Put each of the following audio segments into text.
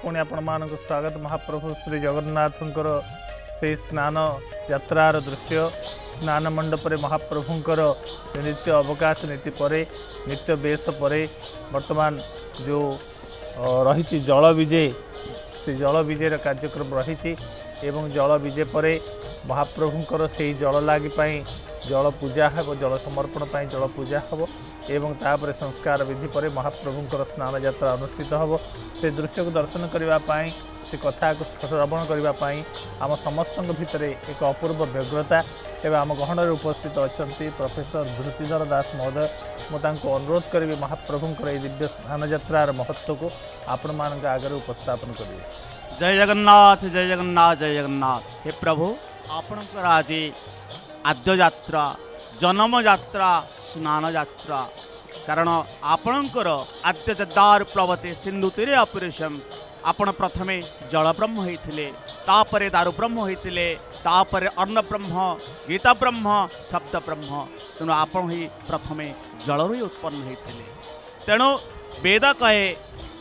पुणी आपण मानक स्वागत। महाप्रभु श्री जगन्नाथंकर से स्नान यात्रार दृश्य स्नान मंडप महाप्रभुंकर नित्य अवकाश नीति पर नित्य बेश पर वर्तमान जो रही जल विजय से जल विजय कार्यक्रम रही एवं जल विजय पर महाप्रभुंकर से जल लागी जल पूजा हे जल समर्पण पर जल पूजा हम एवं तापर संस्कार विधि पर महाप्रभुंकर स्नान यात्रा अनुष्ठित हम से दृश्य को दर्शन करने से कथा को श्रवण करने आम समस्त भितर एक अपूर्व व्यग्रता एवं आम गहन उपस्थित अच्छा प्रोफेसर धृतिधर दास महोदय मुझे अनुरोध करी महाप्रभुंकर ये दिव्य स्नान यात्रार महत्व को आपण मान आगे उपस्थापन करेंगे। जय जगन्नाथ जय जगन्नाथ जय जगन्नाथ। हे प्रभु आपणकर आज आद्य यात्रा जन्म यात्रा स्नान यात्रा कारण आपणकर आद्य जद्दार प्लवते सिंधु तीरे ऑपरेशन आपण प्रथमे जल ब्रह्म होइथिले तापरे दारु ब्रह्म होइथिले तापरे अन्न ब्रह्म गीता ब्रह्म शब्द ब्रह्म तेणु आपण ही प्रथमे जलरु ही उत्पन्न होइथिले। तेणु वेद कहे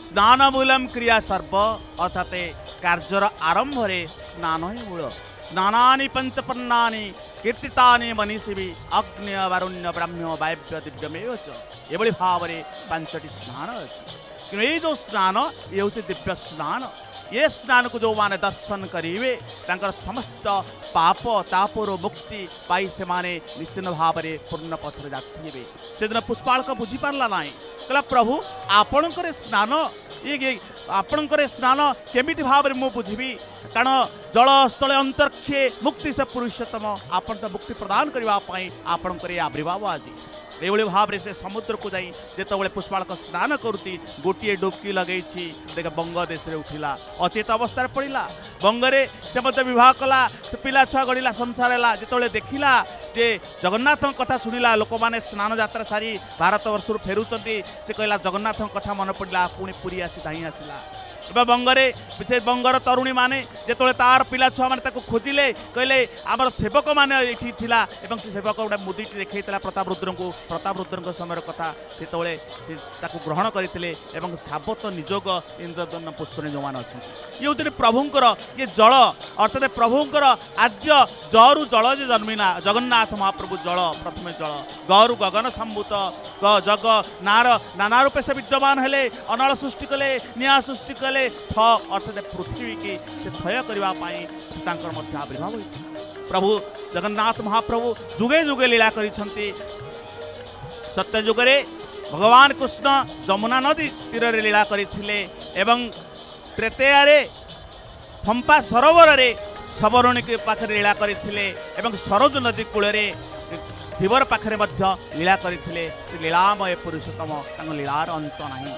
स्नान मूलम क्रिया सर्व अर्थात कार्यर आरंभ स्नान ही मूल। स्नानानि पंचपन्नानि कीर्तितानि मनीषी अग्नि वारुण्य ब्राह्म्य वायव्य दिव्यमेव एभली भाव में पांचटी स्नान अच्छी कि ये जो स्नान ये हूँ दिव्य स्नान। ये स्नान को जो माने दर्शन करेंगे तांकर समस्त पाप तापर मुक्ति पाई से माने निश्चित भाव में पूर्ण पथर जाते से दिन पुष्पाळक बुझी पार्ला ना कहला प्रभु आपणकर स्नान ये आपणकर स्नान केमिति भाव में मु बुझी कारण जल स्थल अंतरिक्षे मुक्ति से पुरुषोत्तम आपण तो मुक्ति प्रदान करने आपणकर आविर्भाव आज ये भाव से समुद्र को जाई जिते पुष्पाळक स्नान करुच्ची गोटे डुबकी लगे देख बंग देश में उठिला अचेत अवस्था पड़ा बंगरे से मत विवाह कला पिला छुआ गढ़ला संसार है जिते देखला जे जगन्नाथ कथा शुणिला लोक मैंने स्नान यात्रा सारी भारत वर्ष फेरुंट से कहला जगन्नाथ कथा मन पड़ा पुणी पुरी आसी धाई आसला बंगरे से बंगर तरुणी माने जो तार पिला छुआ मैंने खोजिले कहले आमर सेवक मैंने ये से सेवक गोटे मुदीटी देखा प्रतापरुद्र को प्रतापरुद्र समय कथा से ग्रहण करते साबत निजोग इंद्रदन पुष्कर जो मैंने अच्छा ये हूँ प्रभुंकर ये जल अर्थात प्रभुंकर आद्य जरु जल जे जन्मिना जगन्नाथ महाप्रभु जल प्रथम जल गरु गगन सम्भूत जग नार नाना रूपे से विद्यमान हेले अनल सृष्टि कले निया सृष्टि कले थ अर्थात पृथ्वी की से थय करने आविर्भाव प्रभु जगन्नाथ महाप्रभु जुगे जुगे लीला करिछंती। सत्य जुगरे भगवान कृष्ण जमुना नदी तीर लीला करथिले एवं त्रेतेयारे फंपा सरोवर रे सबरुणी के पाखरे लीला करथिले एवं सरोज नदी कूल धीवर पाखरे मध्य लीला करथिले। से लीलामय पुरुषोत्तम तांग लीलार अंत नाही।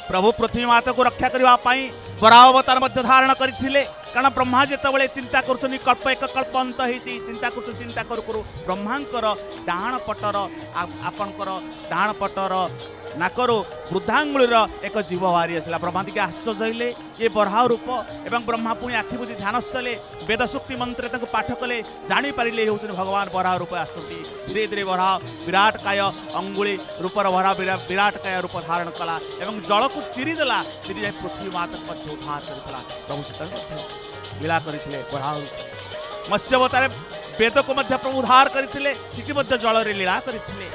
प्रभु पृथ्वी माता को रक्षा करने वरावतार धारण करते कारण ब्रह्मा जिते चिंता कर कल्प एक कल्प अंत होती चिंता कर चिंता करू ब्रह्मांकर डाण पटर आपणकर डाण पटर नाकरू वृद्धांगुलीर एक जीव बाहरी आसला ब्रह्मा टी आश्चर्य होइले ये बराह रूप एवं ब्रह्मा पुणी आखि बुझी ध्यानस्थले वेदशुक्ति मंत्र पाठ कले जापारे हूँ भगवान बराह रूप आसती धीरे धीरे बराह विराट काय अंगुली रूपर बराह विराट काय रूप धारण कला एवं जल को चिरीदेला चिरी जाए पृथ्वी माता उद्धार करता प्रभु से लीला करते बराह रूप मत्स्यवतार वेद को प्रभु उद्धार करते जल लीला करते।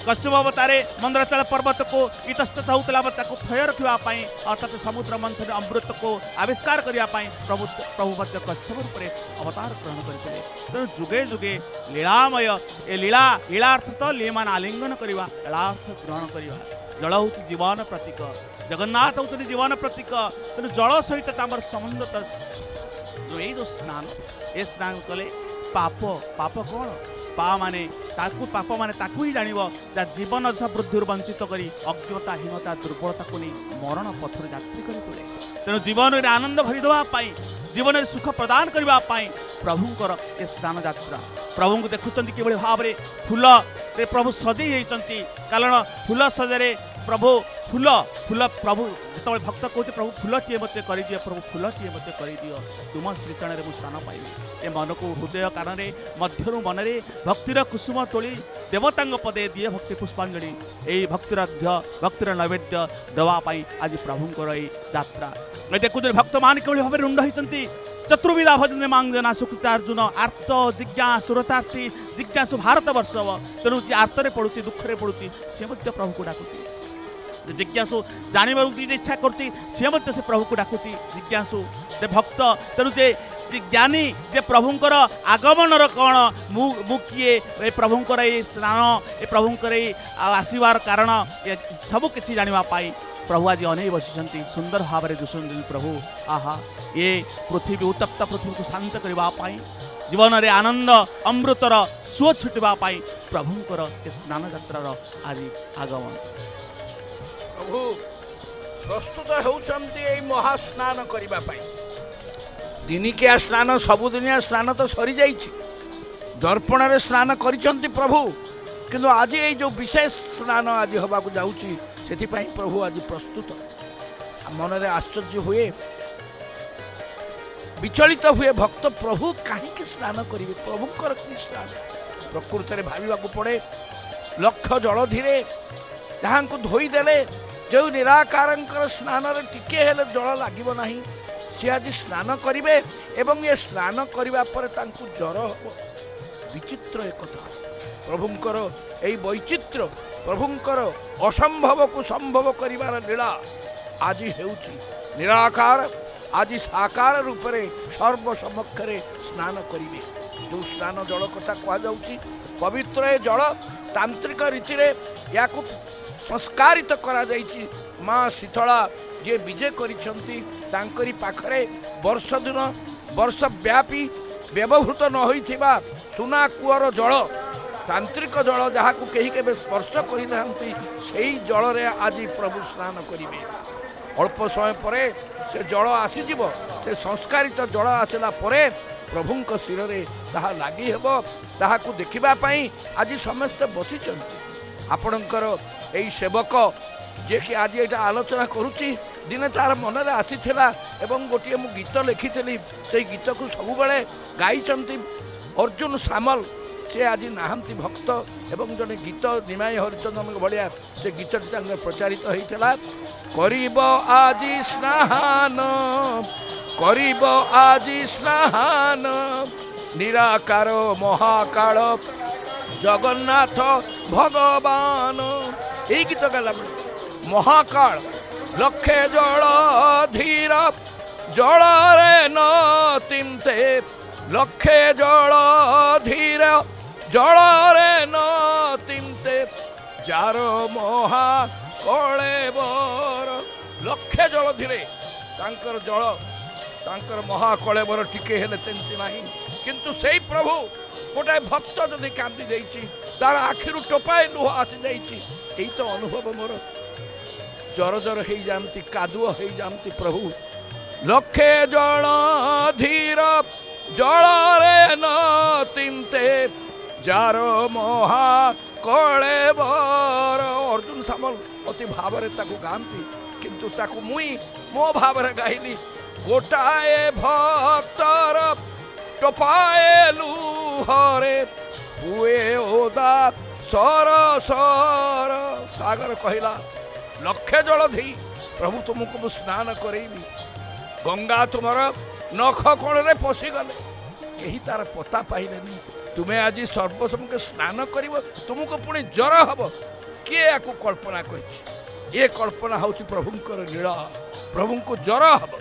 कश्यप अवतारे मंदराचल पर्वत को इतस्तत होता थय रखापी अर्थात समुद्र मंथन अमृत को आविष्कार करने प्रभु प्रभु कश्यप रूप में अवतार ग्रहण करते। तेणु जुगे जुगे लीलामय ए लीला लीलार्थ तो लीमान आलिंगन करवा लीलार्थ ग्रहण करवा जल हूँ जीवन प्रतीक जगन्नाथ हूँ जीवन प्रतीक। तेणु जल सहित तामर संबंध ये जो स्नान ए स्नान कले पाप पाप कौन पा माने पाप माने ताकू ही जानिबो जा जीवन समृद्धि वंचित करी अज्ञता हीनता दुर्बलता को नहीं मरण पथर यात्री कर तुले। तेणु जीवन में आनंद भरी देवाई जीवन में सुख प्रदान करने प्रभुंकर ये स्नान यात्रा प्रभु को देखुं कि भाव में फूल प्रभु सजे होती कारण फूल सजारे प्रभु फूल फूल प्रभु जो भक्त कहते प्रभु फूलटे मत कर दिए प्रभु फूलटे मत कर दियो तुम श्रीचरण में स्थान पाइबी ए मन को हृदय कान मध्य मन में भक्तिर कुसुम तोली देवता पदे दिए भक्ति पुष्पांजलि यही भक्तिर भक्तिर नैवेद्य देवाई आज प्रभुंर यात्रा देखुच भक्त मान किभली भाव रुंड होती चतुर्विधा भजन मांगजना सुकृतार्जुन आर्त जिज्ञासु सुरतार्थी जिज्ञासु भारत वर्ष तेणु जी आर्तरे पड़ुची दुखरे पड़ुची सी प्रभु को डाकुची जिज्ञासु जानवर इच्छा कर प्रभु को डाकुची जिज्ञासु जे भक्त तेणु जे ज्ञानी जे प्रभुंकर आगमनर कौन मु किए ए प्रभुंकर ये स्नान ए प्रभुंकर आसबार कारण सबु किछि जानिबा पाई प्रभु आज अनेक बसी सुंदर भाव में दुष्ट प्रभु आहा ये पृथ्वी उत्तप्त पृथ्वी को शांत करने जीवन में आनंद अमृतर सुओ छुटवाई प्रभुंकर ए स्नान यात्रार आज आगमन प्रभु प्रस्तुत होती महास्नान करने दिनिकिया स्नान सबुदिनिया स्नान तो सरी जा दर्पण रे स्नान करिसंती प्रभु किंतु आज ये जो विशेष स्नान आज हवा जाऊँगी से प्रभु आज प्रस्तुत मन में आश्चर्य हुए विचलित हुए भक्त प्रभु कहीं स्नान करेंगे प्रभुंर कि स्नान प्रकृत में भाविबा पड़े लक्ष जलधि जहाँ को धोईदेले जो निराकार स्नान टिके हेले जल लगे ना सी आज स्नान करेंगे एवं ये स्नान करने पर जर हम विचित्र एक कथा प्रभुंकर यही वैचित्र प्रभुंकर असंभव को संभव करिवार लीला आज हेउची निराकार आज साकार रूप में सर्वसमक्ष स्नान करेंगे जो स्नान जल कथा कहुच्छी पवित्र जल तांत्रिक रीति या संस्कारित करा जाइछि माँ शीतला जे विजय करी पाखरे वर्ष दिन वर्ष व्यापी व्यवहृत न होइथिबा सुना कूअर जल तांत्रिक जल जहाँ को कहीं के स्पर्श करना से जल रे आज प्रभु स्नान करेंगे अल्प समय पर से जल आसीज से संस्कारित जल आसला प्रभु शिर में ताहा लगी हेब ताहा को देखापी आज समस्ते बसी आपणकर यही सेवक जे कि आज ये आलोचना करुच्ची दिने तार मन में आसी एवं गोटे मु गीत लिखी से गीत को सब बड़े गाई अर्जुन सामल से आज नहांती भक्त एवं जने गीत निमाई हरिचंद्र भाया से गीतटी प्रचारित होता करिब आज स्नान करिब आज स्नान निराकार महाकाल जगन्नाथ भगवान यही गीत गाला महाकाल लक्षे जल धीर जल रे न तिमते लक्षे जल धीर जल रे न तिमते जार महा कलेबर लक्षे जल धीरे तांकर जल तांकर महाकलेबर टिके हेले तेंती नाही किंतु सेई प्रभु गोटाए भक्त जदि कांदी देइछि तार आखिरु टोपाए लुह आसी जाइछि एई तो अनुभव मोर जर जर हो जाती कादुओ हो जाती प्रभु लक्षे जल धीर जल रे न तिमते जार महा कलेबर अर्जुन सामल अति भाव गाती किंतु ताकू मुई मो भाव गाइली गोटाए भक्तर टोपाए लुहरे हुए ओदा सर सर सागर कहला लक्षे जल धी प्रभु तुमको स्नान करेबी गंगा तुमर नख कोण रे पशिगले कहीं तार पता पाइले तुम्हें आज सर्वसम्मुख स्नान कर तुमको पुणी जर हम किए या कल्पना कर कल्पना हूँ प्रभुंकर लीला प्रभु को जर हम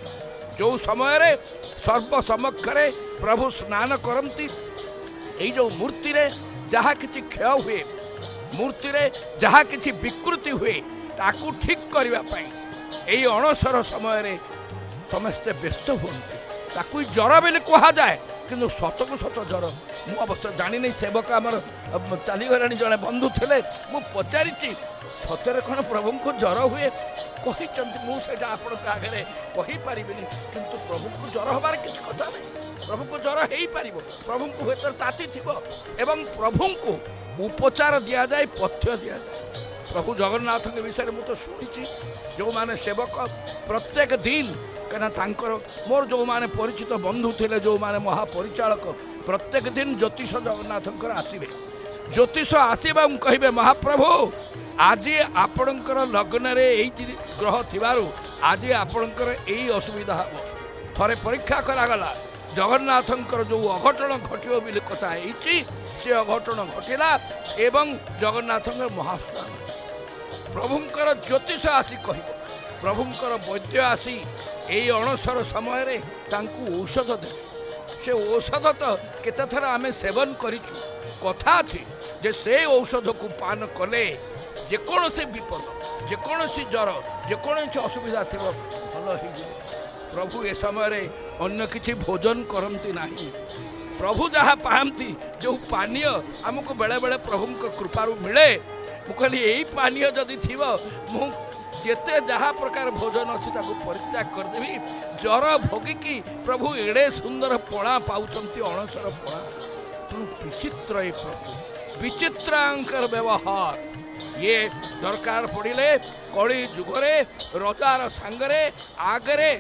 जो समय रे सर्वसमक्ष प्रभु स्नान करती यही जो मूर्ति रे जहाँ किसी क्षय हुए मूर्ति रे जहाँ किसी विकृति हुए ताकू ठीक करने यही अणसर समय समस्ते व्यस्त हुए ताकू जर बोली कह जाए किंतु सत को सत जर मु अवश्य जानी नहीं सेवक आमर चलीगला जड़े बंधु थे मु पचारि सतरे कौन प्रभु को जर हुए कहते मुझे आगे कहीपरि किंतु प्रभु को जर हबार किसी कथा नहीं प्रभु को जर हो पार प्रभु को हुए ताती थी एवं प्रभु को उपचार दि जाए पथ्य दि जाए प्रभु जगन्नाथ के विषय मुझे शुणी जो माने सेवक प्रत्येक दिन कहीं मोर जो माने परिचित बंधु थे जो माने महापरिचालक प्रत्येक दिन ज्योतिष जगन्नाथ आसवे ज्योतिष आसवा कहे महाप्रभु आज आपणकर लग्न ग्रह थिबारु आज आपणकर यही असुविधा हम थरे परीक्षा करागला जगन्नाथंकर जो अघटन घटो बोली कथा से अघटन घटला एवं जगन्नाथंकर महास्नान प्रभुंकर ज्योतिष आसी कह प्रभुंकर वैद्य आसी यही अणसर समय औषध दे से औषध तो केते थर आमे सेवन करिछु कथा अछि जे से औषध को पान कले जेकोसी विपद जेकोसी ज्वर जेकोसी असुविधा थी भल हो प्रभु ए समय अन्य किसी भोजन करती नहीं प्रभु जहाँ पाती जो पानीय आमको बेले बेले प्रभु कृपारू मिले मुझे यही पानीय जदि थी जेते जहाँ प्रकार भोजन अच्छी परित्याग करदेवी ज्वर भोगिकी प्रभु एड़े सुंदर पणा पाँच अणसर पणा तेणु विचित्र ये प्रभु विचित्रांकर व्यवहार ये दरकार पड़े कली जुगरे रजार सांगरे आगरे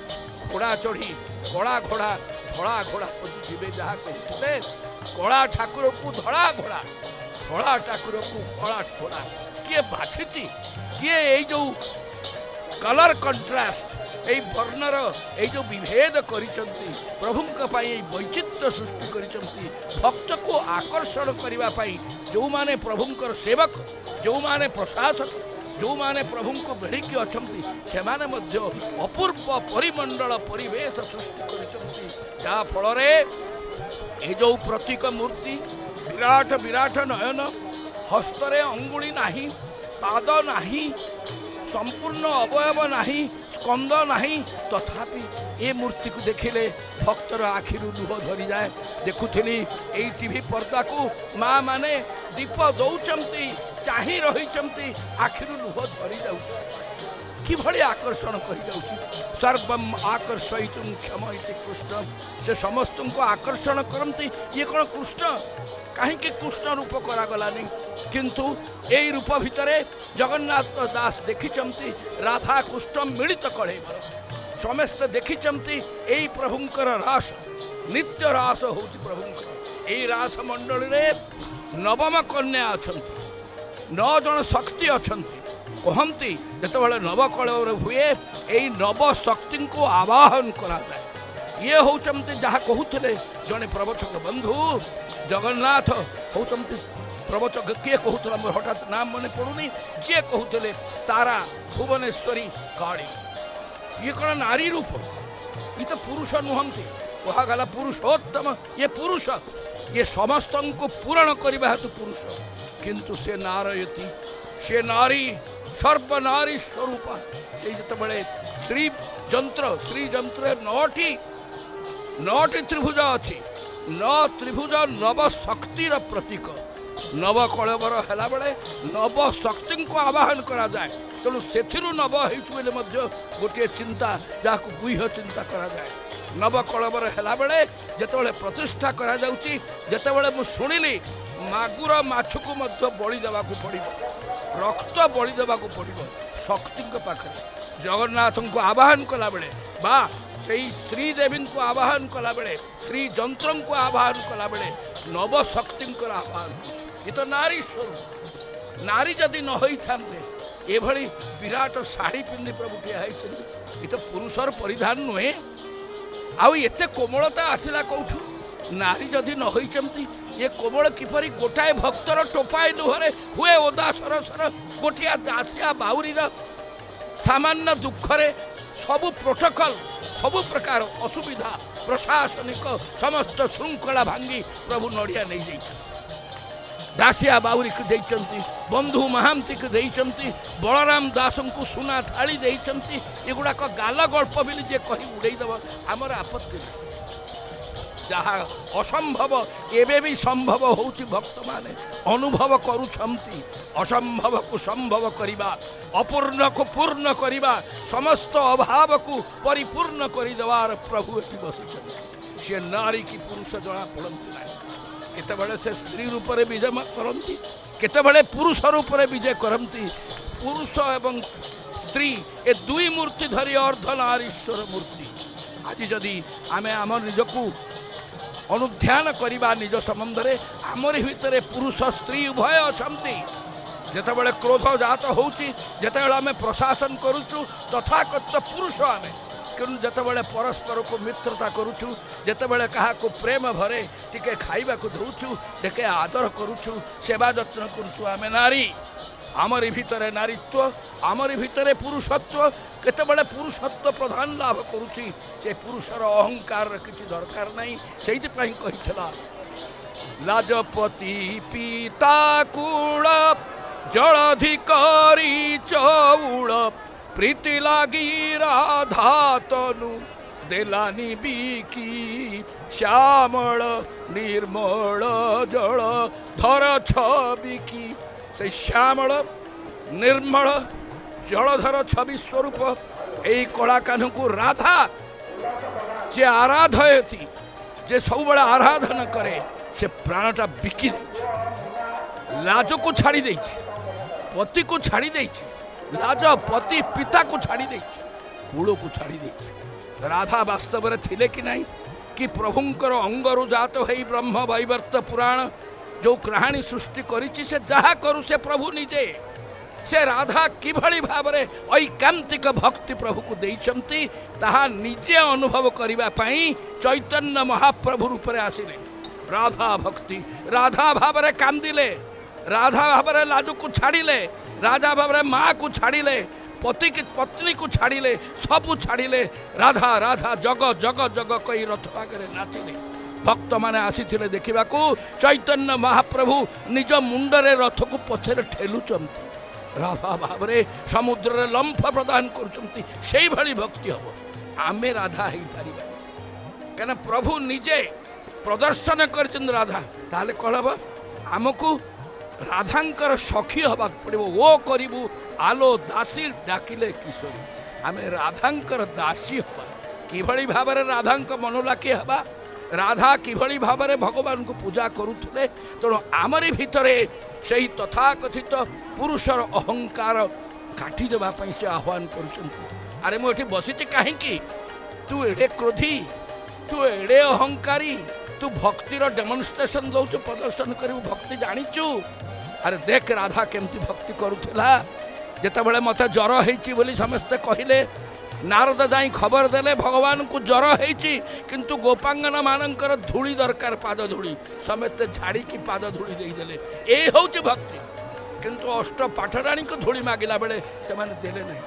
घोड़ा चढ़ी कला घोड़ा धड़ा घोड़ा जी जहाँ कहते कला ठाकुर को धड़ा घोड़ा धड़ा ठाकुर को कला घोड़ा किए बाछी किए ये जो कलर कंट्रास्ट यही वर्णर ये जो विभेद करिसंती प्रभुंक पाई वैचित्र सृष्टि करिसंती भक्त को आकर्षण करने जो माने प्रभुंकर सेवक जो माने प्रशासक जो माने प्रभु को बेड़िकी अच्छा से माने मध्य अपूर्व परिमंडल परिवेश सृष्टि करिसंती जहाँ फल ये जो प्रतीक मूर्ति विराट विराट नयन हस्तरे अंगुली नाही पाद नाही संपूर्ण अवयव नाही स्कंद नाही तथापि ये मूर्ति को देखिले भक्तर आखिर लुह धरी जाए देखुली यही टीवी पर्दा को माँ माने दीप दौचंती चाही रही आखिर लुह धरी जाउछि किभली आकर्षण करी जाउछि सर्वम आकर्षयितुं क्षम इति कृष्ण से समस्त को आकर्षण करती ये कौन कृष्ण कहीं कृष्ण रूप करागलानी किंतु यही रूप भितर जगन्नाथ दास देखिचंती राधा कृष्ण मिलित कले समस्त देखिचंती यही प्रभुंकर रास नित्य रास होची प्रभुंकर यही रास मंडल रे नवम कन्या अछंती 9 जन शक्ति अछंती कहती जिते नवकलवर हुए यही नव शक्ति को आवाहन करा जाए ये होचंती जहाँ कहते जड़े प्रवचक बंधु जगन्नाथ होचंती प्रवचक किए कहूला मोर हठात नाम मन पड़ूनी जी कहते तारा भुवनेश्वरी काली ये कौन नारी रूप ये तो पुरुष नुहंती कहगला पुरुषोत्तम ये पुरुष ये समस्त को पूरण करने हेतु पुरुष किंतु से नारयती से नारी सर्वनारी स्वरूप से जिते श्री जंत्र 9टी त्रिभुज अच्छी 9 त्रिभुज नव शक्तिर प्रतीक नव कलवर है बेले नव शक्ति को आवाहन करा जाए तेणु से नव हो गोटे चिंता जहाँ गुह्य चिंता करा जाए नव कलवर है बेले जिते प्रतिष्ठा करा जिते मु शुणिली मागुर माछ को बलि देवा पड़ो रक्त बलि देवा पड़ो शक्ति पाखे जगन्नाथ को आवाहन कला बेले बा से श्रीदेवी को आवाहन कला बेले श्री जंत्र को आवाहन कला बेले नव शक्ति आवाहन ये तो नारी स्वरूप नारी जदि न होते ये विराट शाढ़ी पिंधि प्रभु ठिया ये तो पुरुषर परिधान नुहे आउ एते कोमलता आसला कौठू नारी जदि न होती ये कोमल किपरि गोटाए भक्तर टोपाए लुहरे हुए ओदा सरसर गोटिया दासिया बाउरी सामान्य दुखरे सबु प्रोटोकॉल सबु प्रकार असुविधा प्रशासनिक समस्त श्रृंखला भांगी प्रभु नड़िया नहीं जाइछन दासिया बाउरी को देइचंती बंधु महांती को देइचंती बलराम दास को सुना थाली देइचंती एगुड़ाक गाल गल्प बोली जे कही उड़ेदेव आमर आपत्ति नहीं जहाँ असंभव एवं भी संभव होची भक्त माने अनुभव करुछंती असंभव को संभव करिबा अपूर्ण को पूर्ण करिबा समस्त अभाव को परिपूर्ण करिदेवार प्रभु एटी बसिछन से नारी की पुरुष जना पड़ती ना केतेबेले से स्त्री रूप में विजय करती, केतेबेले पुरुष रूप में विजय करती। पुरुष एवं स्त्री ए दुई मूर्ति धरी अर्धनारीश्वर मूर्ति। आज जदि आमे आम निजकू अनुध्यान करवा निज संबंध में आमरी भितर पुरुष स्त्री उभय अछंती। जेतेबेले क्रोध जात होउची, जेतेबेले आमे प्रशासन करूचु तथाकथित पुरुष आमे, किंतु जेतेबेले परस्पर को मित्रता करूचु, जेतेबेले कहा को प्रेम भरे टिके खाइबा को दउचु, टिके आदर करूचु, सेवा जत्न करूचु आमे नारी। आमरी भितर नारीत्व, आमरी भितर पुरुषत्व। केतेबेले पुरुषत्व प्रधान लाभ करूची, से पुरुषर अहंकार किछि दरकार नहीं। सेइति पई कहितला लाजपति पिता कूल जलधिकारी चौल प्रीति लागी राधा तनु देलानी बिकी श्यामल निर्मल जल धर छबिकी। से श्यामल निर्मल जलधर छवि स्वरूप यही कला कान्ह को राधा जे आराधयती, जे सब बड़ा आराधना करे, से प्राणटा बिकी दे, लाज को छाड़ी दे, पति को छाड़ी दे, लाज पति पिता को छाड़ी दे, कूल को छाड़ी दे। राधा वास्तव में थिले कि नहीं कि प्रभुंकर अंगरु जात है ब्रह्म वैवर्त पुराण जो कहानी सृष्टि करिछि, से जहा करू से प्रभु निजे। से राधा किभली भाव में ऐकांतिक भक्ति प्रभु को देइछंती ताहा निजे अनुभव करिबा पई चैतन्य महाप्रभु रूप में आसिले। राधा भक्ति, राधा भाव में कांदिले, राधा भाव में लाजू को छाड़िले, राधा भाव में माँ को छाड़िले, पति की पत्नी को छाड़िले, सबू छाड़िले। राधा राधा जग जग जग कई रथ आगे नाचिले। भक्त माने आसीथिले देखिबाकू चैतन्य महाप्रभु निज मुंडरे रथ को पछरे ठेलुचंती, राधा भाव में समुद्र रे लंफ प्रदान करुचंती। सेई भली भक्ति हबो। आमे राधा हेई पारिबा कना प्रभु निजे प्रदर्शन करचंद राधा, ताले कहब आमको राधांकर सखी हवा पड़ो। ओ करिबू आलो दासी डाकिले किशोरी, आमे राधांकर दासी हवा। किभली भाव में राधांक मनोलाकी हवा, राधा किभली भाव में भगवान को पूजा करुले। तेणु आमरी भितरे से तथाकथित पुरुषर अहंकार काटी देवाई से आह्वान कर। अरे मुझे बसी कहीं तू एडे क्रोधी, तू एडे अहंकारी, तू भक्तिर डेमोन्स्ट्रेशन दौचु, प्रदर्शन करू भक्ति जानिचु। अरे देख राधा केमती भक्ति करुला। जितेबाला मत ज्वर होली समस्ते कहले, नारद जाई खबर देले भगवान को ज्वर होती, किंतु गोपांगना मानकर धूली दरकार, पाद धूली समस्ते झाड़ी की पाद धूली देदेले। ये हूँ भक्ति। किंतु अष्ट पाठराणी को धूली मागिला बेले से देले नहीं।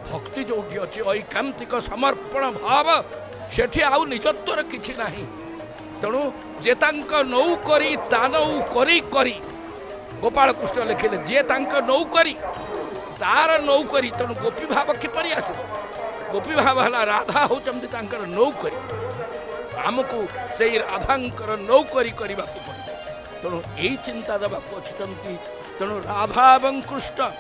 भक्ति जो अच्छी ऐकांतिक समर्पण भाव, सेठी आउ निजत्वर किछि नाही। तेणु जे तांक नौ करी तानौ करी करी, गोपाल कृष्ण लिखिले जे तांक नौ करी तार नौ करी। तेणु गोपी भाव किपरि आसे? गोपी भाव है राधा होचंती तांकर नौकरी। आमको से राधांकर नौकरी करने पड़े। तेणु यही चिंता देवा अच्छी। तेणु राधा एवं कृष्ण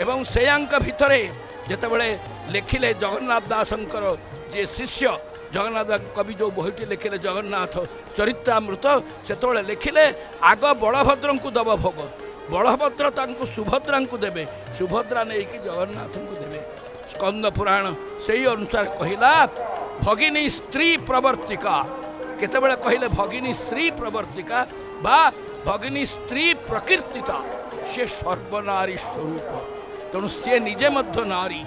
एवं सेयांक भितरे जितेबले लिखिले जगन्नाथ दासंकर जे शिष्य जगन्नाथ कवि जो बहीटी लिखिले जगन्नाथ चरित्रामृत, से लिखिले आग बलभद्र को दब भोग, बलभद्र तांको सुभद्रा को देवे, सुभद्रा नहीं कि जगन्नाथ को देवे। स्कंद पुराण से अनुसार कहला भगिनी स्त्री प्रवर्तिका। केतेबेले कहले भगिनी स्त्री प्रवर्तिका बा भगिनी स्त्री प्रकीर्तिता, से सर्वनारी स्वरूप। तेणु सी निजे मध्य नारी।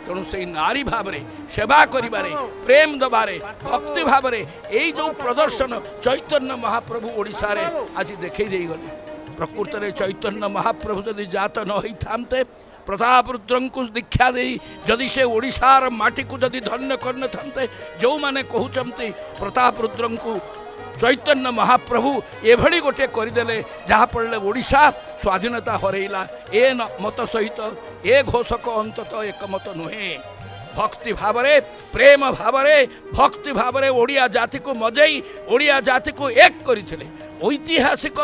तेणु से नारी भाव में सेवा करिबारे, प्रेम दबारे, भक्ति भाव में यही जो प्रदर्शन चैतन्य महाप्रभु ओडिशा रे आज देखई देई गले। प्रकृत में चैतन्य महाप्रभु जदि जात न होई थांते, प्रताप रुद्र को दीक्षा दे जदि से ओडिशार माटी को जदि धन्य करने थांते, जो माने कहउचंती प्रताप रुद्र को चैतन्य महाप्रभु एभली गोटे करदेले जहाँ पड़े ओडिशा स्वाधीनता हरैला। ए मत सहित ए घोषक अंतत एक मत नुहे। भक्ति भाव में, प्रेम भाव में, भक्ति भाव में ओडिया जाति को मजई ओडिया जाति को एक करथिले। ऐतिहासिक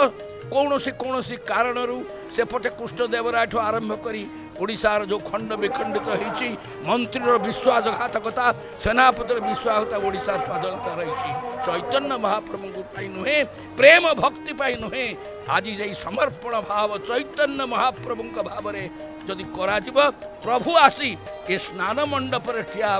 कौन सी कारणरू सेपटे कृष्णदेवराय आरंभ करी ओडिशार जो खंड विखंडित होती मंत्री विश्वासघातकता सेनापतिर विश्वासघातकता ओडिशार स्वाधीनता रही चैतन्य महाप्रभु को नुहे प्रेम भक्ति पाई नुहे आज जाई समर्पण भाव चैतन्य महाप्रभु भाव में जदि करा प्रभु आसी ए स्नान मंडप ठिया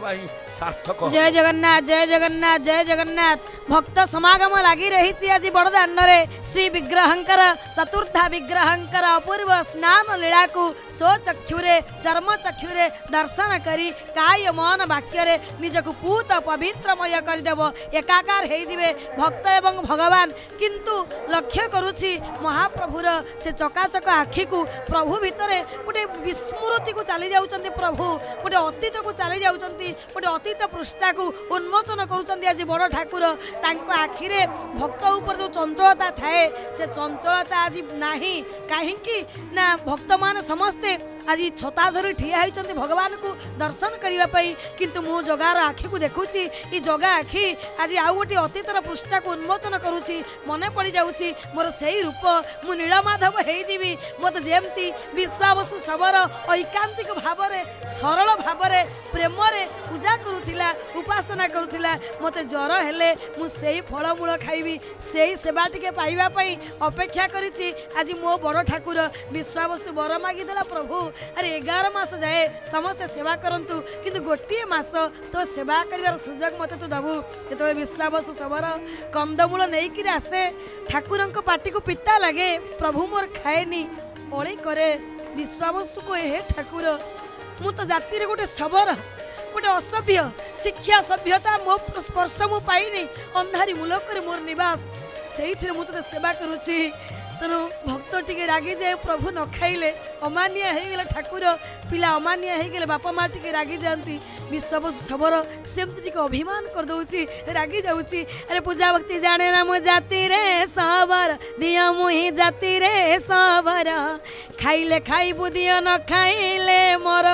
सार्थक। जय जगन्नाथ जय जगन्नाथ जय जगन्नाथ। भक्त समागम लगी रही आज बड़दाण्ड श्री विग्रहंकर चतुर्था विग्रहंकर अपूर्व स्नान लीला को स्वचक्षुरे चर्म चक्षुरे दर्शन करी काय मन वाक्य निजक पूत पवित्रमय करदेव एकाकार होइजिवे भक्त एवं भगवान। किंतु लक्ष्य करुछि महाप्रभुर से चकाचक आखि को प्रभु भितर गोटे विस्मृति को चली जाउचंती प्रभु गोटे अतीत को चली जाउचंती गोटे अतीत पृष्ठा को उन्मोचन करुचंती आज बड़ ठाकुर तांको आखिरे भक्त ऊपर जो चंचलता थाए से चंचलता आज नाही काहेकि ना भक्त मान समस्ते आज छता धरी ठिया होइचंती भगवान को दर्शन करिवा पई किंतु मु जगार आखि को देखुची ई जगा आखि आज आउ गोटे अतीतर पृष्ठा को उन्मोचन करुची मने पड़ी जाउची मोर सेही रूप मु नीलमाधव हेई जीवी मते जेमती विश्वावसु सबर ऐकांतिक भावरे सरल भावरे प्रेमरे पूजा करुथिला उपासना करुथिला मते जर हेले मु सेही फलमूल खाइबी सेही सेवा टिके पाइबा पई अपेक्षा करिची आज मो बड़ ठाकुर विश्वावसु बर मागी देला प्रभु अरे 11 मास जाए समस्त सेवा करंतु किंतु गोटे मास तो सेवा करिवार सुजोग मते तू दबु केतबे विश्वावसु सबर कंदमूल नहीं कि आसे ठाकुरंक पाटी को पिता लगे प्रभु मोर खाएनी ओली करे विश्वावसु को हे ठाकुर मु तो जाति रे गोटे सबर गोटे असभ्य शिक्षा सभ्यता मो स्पर्श मु पाइनी अंधारी मुलक रे मोर निवास सेही मुझे सेवा करुच्ची तेणु भक्त टी रागी जाए प्रभु न खाइले अमानिया हो गले ठाकुर पिला अमानिया हो गले बापा माँ टी रागी जाती विश्वास सबर सेमती अभिमान करदे रागी जाऊँगी अरे पूजा भक्ति जाने ना मु जाति रे सबर दिया मुही जाति रे सबर खाइले खाइबु दिया न खाइले मर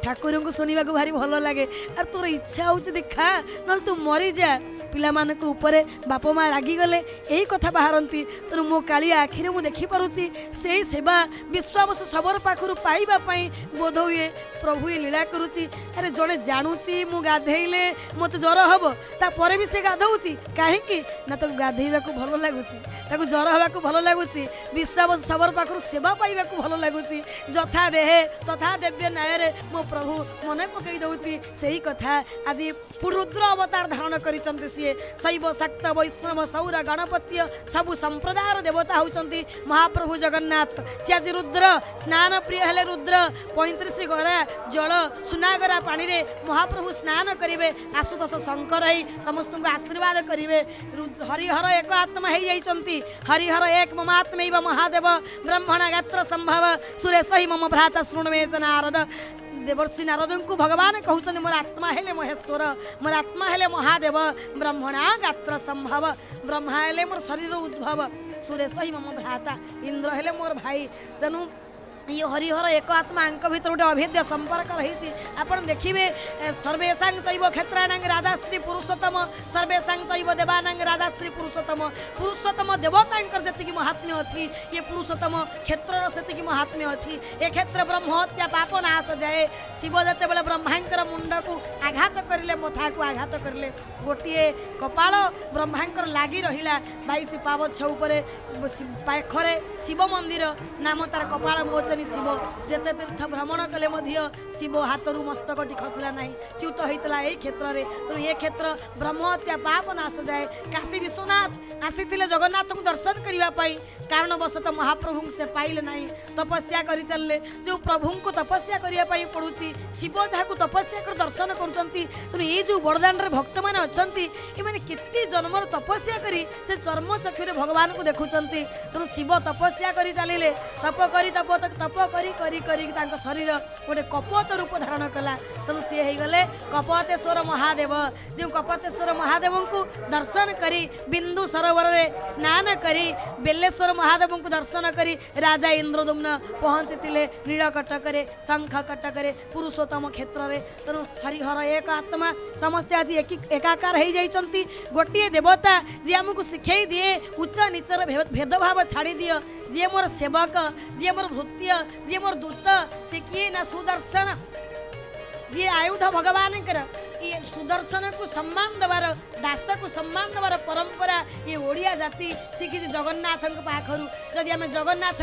ठाकुर को शुणा भारी भल लगे और तोर इच्छा हो खा ना तू मरी जा पिला मानक ऊपर बाप माँ रागिगले यही कथा बाहरती तेणु मो काली आखिरे मु देखिपुची से सेवा विश्वास सबर पाखर पाइबापी बोध हुए प्रभु ये लीला करुच्ची अरे जड़े जानूची मु गाधेले मत जर हम तापर भी से गाधौची कहीं ना तो गाधेवा भल लगुच जर हवा भल लगुच विश्वास सबर पाखर सेवा पाइबा भल लगुच जथा देहे तथा देव्य न्याय मो प्रभु मन पकई दौची से ही कथा आज रुद्र अवतार धारण कर शैव शाक्त वैष्णव सौर गणपत्य सबु संप्रदायर देवता होती महाप्रभु जगन्नाथ सी आज रुद्र स्नान प्रिय हेले रुद्र 35 गरा जल सुनागरा पानी रे महाप्रभु स्नान करेंगे आशुतोष शंकर ही समस्त को आशीर्वाद करेंगे हरिहर एक आत्मा हो जाइछंती हरिहर एक ममात्मैव महादेव ब्रह्मण गात्र संभव सुरेश ही मम भ्राता शृण्वे च नारद देवर्षि नारद को भगवान कहते मोर आत्मा हेले महेश्वर मोर आत्मा हेले महादेव ब्रह्मणा गात्र संभव ब्रह्मा हेले मोर शरीर उद्भव सुरेश ही मम भ्राता इंद्र हेले मोर भाई तेणु ये हरिहर एक आत्मा भीतर गोटे अभेद्य संपर्क रही आपड़ देखिए सर्वेशा चैव क्षेत्राणां राधाश्री पुरुषोत्तम सर्वेशा चैव देवानां राधाश्री पुरुषोत्तम पुरुषोत्तम देवता जी महात्म्य अच्छी ये पुरुषोत्तम क्षेत्र से महात्म्य अच्छी ए क्षेत्र ब्रह्म हत्या पाप नाश जाए शिव जिते बड़े ब्रह्मांकर मुंड को आघात करें मथा को आघात करें गोटे कपाल ब्रह्मांकर लगी रहा 22 पावछ पाखरे शिव मंदिर नाम तार कपाल मोचन शिव जेते तीर्थ भ्रमण कले शिव हाथरू मस्तक खसला ना च्युत होता यही क्षेत्र में तेणु ये क्षेत्र ब्रह्म हत्या पाप नाश जाए काशी विश्वनाथ आसी जगन्नाथ को दर्शन करने कारणवशत महाप्रभु से पाइले ना तपस्या कर चलले जो प्रभु को तपस्या करने पड़ुची शिव जहाँ तपस्या कर दर्शन करुँच ये जो बड़दाण्ड भक्त मैंने अच्छा ये केते जन्म तपस्या करी से चर्म चक्षुरे भगवान को देखुं तेणु शिव तपस्या कर चलिए तप करी तप करी करी करी शरीर गोटे कपत रूप धारण कला तेणु सी हो गले कपतेश्वर महादेव जो कपतेश्वर महादेव को दर्शन करी बिंदु सरोवर रे स्नान करी बेलेश्वर महादेव को दर्शन करी राजा इंद्रदुम्न पहुँची नीलकटक शंख कटक पुरुषोत्तम क्षेत्र में तेणु हरिहर एक आत्मा समस्ते आज एकाकार हो जाइछंती गोटे देवता जी आमको शिखई दिए उच्च नीचर भेदभाव छाड़ी दियो जी मोर सेवक जी मोर भृत्य जी मोर दूत से किए ना सुदर्शन जी आयुध भगवान ये सुदर्शन को सम्मान देवार दास को सम्मान देवार परंपरा ये ओडिया जाति शिखी जगन्नाथ पाखर जदि आम जगन्नाथ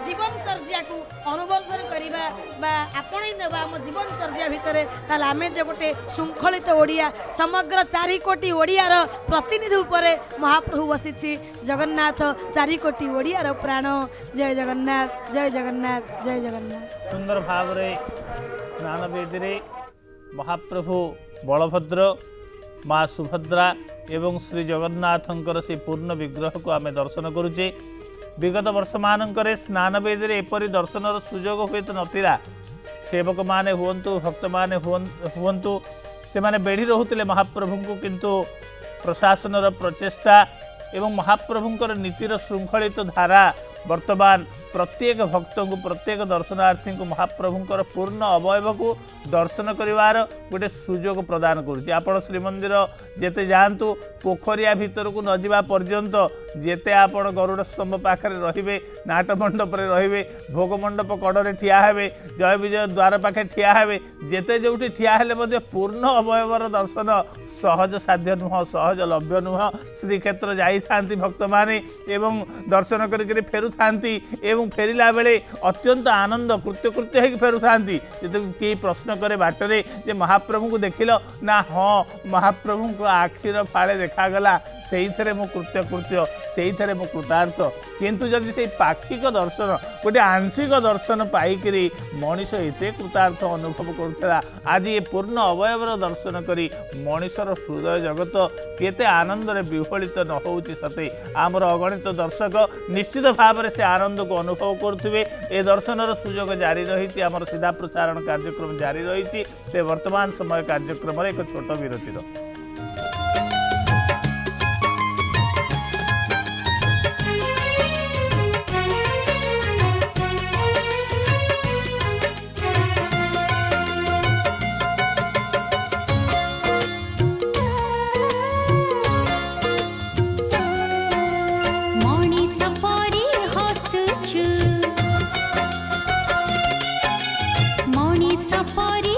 जीवन चर्या को अनुबंधन करवा आपणे नेबा आम जीवन चर्या भितर ताले आमे जे गोटे शृंखलित ओडिया समग्र 4 कोटी ओडियार प्रतिनिधि उपरे महाप्रभु बसिछि जगन्नाथ 4 कोटी ओडियार प्राण जय जगन्नाथ जय जगन्नाथ जय जगन्नाथ। सुंदर भाव रे स्नान वेदी महाप्रभु बलभद्र माँ सुभद्रा एवं श्री जगन्नाथंकर से पूर्ण विग्रह को आमे दर्शन करुचे। विगत वर्ष मानकरे स्नान वेदी एपरी दर्शनर सुजोग हुए तो नथिला। सेवक माने हुवंतु भक्त माने हुवंतु से माने बेढ़ी रहुतिले महाप्रभु को, किंतु प्रशासनर प्रचेष्टा एवं महाप्रभुंकर नीतिर श्रृंखलित धारा वर्तमान प्रत्येक भक्त को प्रत्येक दर्शनार्थी को महाप्रभुंकर पूर्ण अवयव को दर्शन करिवार गोटे सुजोग प्रदान करुच्ची। आपण श्रीमंदिर जेते जातु पोखरिया भितर को न जावा पर्यंत जेते आपण गरुड़ स्तंभ पाखे रहिबे नाट मंडप रहिबे भोग मंडप कड़े ठिया हेबे जय विजय द्वार पाखे ठिया हेबे जेते जोटी ठिया हेले मध्ये पूर्ण अवयवर दर्शन सहज साध्य नुह सहज लभ्य नुह। श्रीक्षेत्र जाई थांती भक्त माने एवं दर्शन करिक फेरु थांती एवं फेरिला बेले अत्यंत आनंद कृत्य होकर फेरु थांती। जब कई प्रश्न करे बाटरे जे महाप्रभु को देखिल ना, हाँ महाप्रभु को आखिर फाड़े देखागला से मो कृत्य से मो कृतार्थ। किंतु जदि से पाक्षिक दर्शन गोटे आंशिक दर्शन पाइकरी मनीष एते कृतार्थ अनुभव करुला। आज ये पूर्ण अवयवर दर्शन करी मनीषर हृदय जगत केते आनंद रे विह्वलित न होउची सते आमर अगणित दर्शक निश्चित भाव से आनंद को अनुभव करुवे। ए दर्शनर सुजोग जारी रही आमर सीधा प्रसारण कार्यक्रम जारी रही। ते वर्तमान समय कार्यक्रम एक छोट विरतिर Moni safari